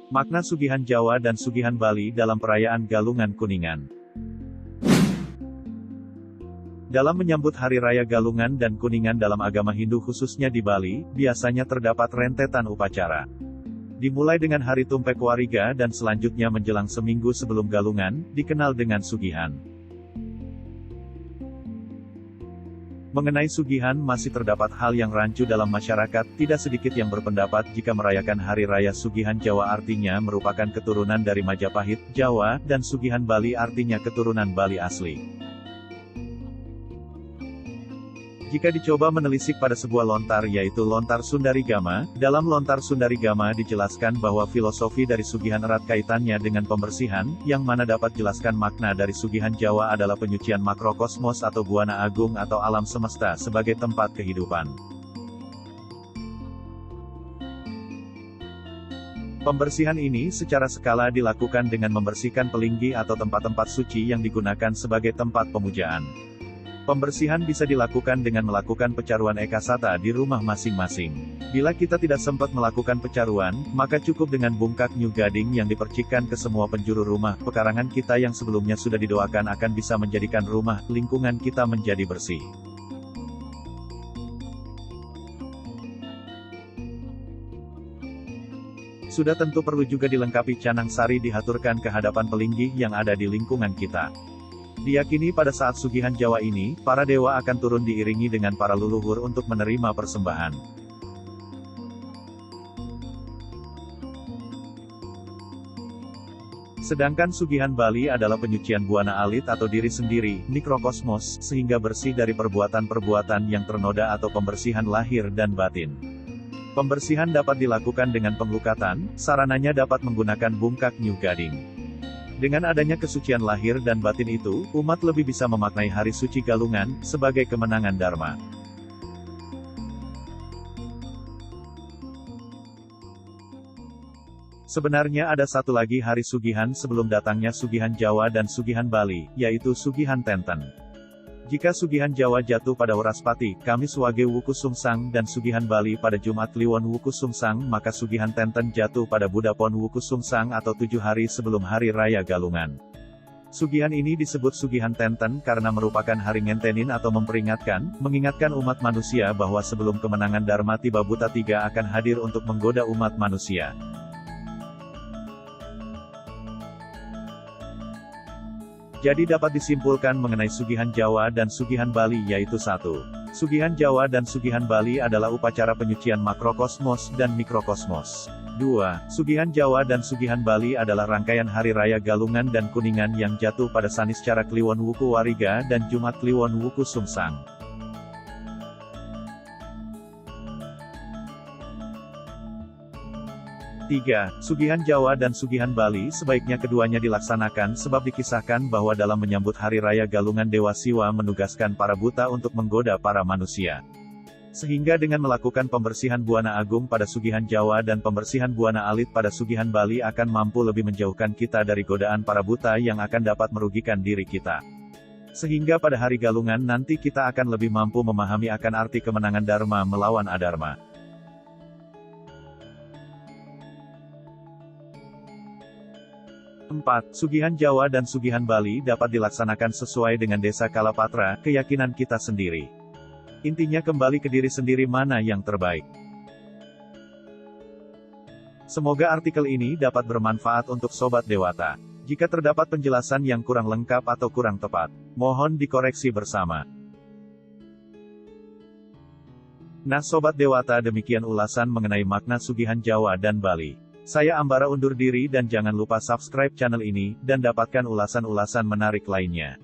Makna Sugihan Jawa dan Sugihan Bali dalam perayaan Galungan Kuningan. Dalam menyambut Hari Raya Galungan dan Kuningan dalam agama Hindu khususnya di Bali, biasanya terdapat rentetan upacara. Dimulai dengan Hari Tumpek Wariga dan selanjutnya menjelang seminggu sebelum Galungan, dikenal dengan Sugihan. Mengenai Sugihan masih terdapat hal yang rancu dalam masyarakat, tidak sedikit yang berpendapat jika merayakan Hari Raya Sugihan Jawa artinya merupakan keturunan dari Majapahit, Jawa, dan Sugihan Bali artinya keturunan Bali asli. Jika dicoba menelisik pada sebuah lontar yaitu lontar Sundarigama, dalam lontar Sundarigama dijelaskan bahwa filosofi dari Sugihan erat kaitannya dengan pembersihan, yang mana dapat jelaskan makna dari Sugihan Jawa adalah penyucian makrokosmos atau buana agung atau alam semesta sebagai tempat kehidupan. Pembersihan ini secara skala dilakukan dengan membersihkan pelinggi atau tempat-tempat suci yang digunakan sebagai tempat pemujaan. Pembersihan bisa dilakukan dengan melakukan pecaruan ekasata di rumah masing-masing. Bila kita tidak sempat melakukan pecaruan, maka cukup dengan bungkak New Gading yang dipercikkan ke semua penjuru rumah. Pekarangan kita yang sebelumnya sudah didoakan akan bisa menjadikan rumah, lingkungan kita menjadi bersih. Sudah tentu perlu juga dilengkapi canang sari dihaturkan ke hadapan pelinggi yang ada di lingkungan kita. Diyakini pada saat Sugihan Jawa ini, para dewa akan turun diiringi dengan para leluhur untuk menerima persembahan. Sedangkan Sugihan Bali adalah penyucian buana alit atau diri sendiri, mikrokosmos, sehingga bersih dari perbuatan-perbuatan yang ternoda atau pembersihan lahir dan batin. Pembersihan dapat dilakukan dengan penglukatan, sarananya dapat menggunakan bungkak New Gading. Dengan adanya kesucian lahir dan batin itu, umat lebih bisa memaknai Hari Suci Galungan sebagai kemenangan Dharma. Sebenarnya ada satu lagi hari Sugihan sebelum datangnya Sugihan Jawa dan Sugihan Bali, yaitu Sugihan Tenten. Jika Sugihan Jawa jatuh pada Waraspati, Kamis Wage Wuku Sungsang dan Sugihan Bali pada Jumat Kliwon Wuku Sungsang, maka Sugihan Tenten jatuh pada Budapon Wuku Sungsang atau 7 hari sebelum Hari Raya Galungan. Sugihan ini disebut Sugihan Tenten karena merupakan hari ngentenin atau mengingatkan umat manusia bahwa sebelum kemenangan Dharma tiba Buta Tiga akan hadir untuk menggoda umat manusia. Jadi dapat disimpulkan mengenai Sugihan Jawa dan Sugihan Bali yaitu 1. Sugihan Jawa dan Sugihan Bali adalah upacara penyucian makrokosmos dan mikrokosmos. 2. Sugihan Jawa dan Sugihan Bali adalah rangkaian Hari Raya Galungan dan Kuningan yang jatuh pada Saniscara Kliwon Wuku Wariga dan Jumat Kliwon Wuku Sungsang. 3. Sugihan Jawa dan Sugihan Bali sebaiknya keduanya dilaksanakan sebab dikisahkan bahwa dalam menyambut Hari Raya Galungan Dewa Siwa menugaskan para buta untuk menggoda para manusia. Sehingga dengan melakukan pembersihan buana agung pada Sugihan Jawa dan pembersihan buana alit pada Sugihan Bali akan mampu lebih menjauhkan kita dari godaan para buta yang akan dapat merugikan diri kita. Sehingga pada hari Galungan nanti kita akan lebih mampu memahami akan arti kemenangan Dharma melawan Adharma. 4. Sugihan Jawa dan Sugihan Bali dapat dilaksanakan sesuai dengan Desa Kalapatra, keyakinan kita sendiri. Intinya kembali ke diri sendiri mana yang terbaik. Semoga artikel ini dapat bermanfaat untuk Sobat Dewata. Jika terdapat penjelasan yang kurang lengkap atau kurang tepat, mohon dikoreksi bersama. Nah Sobat Dewata, demikian ulasan mengenai makna Sugihan Jawa dan Bali. Saya Ambara undur diri dan jangan lupa subscribe channel ini, dan dapatkan ulasan-ulasan menarik lainnya.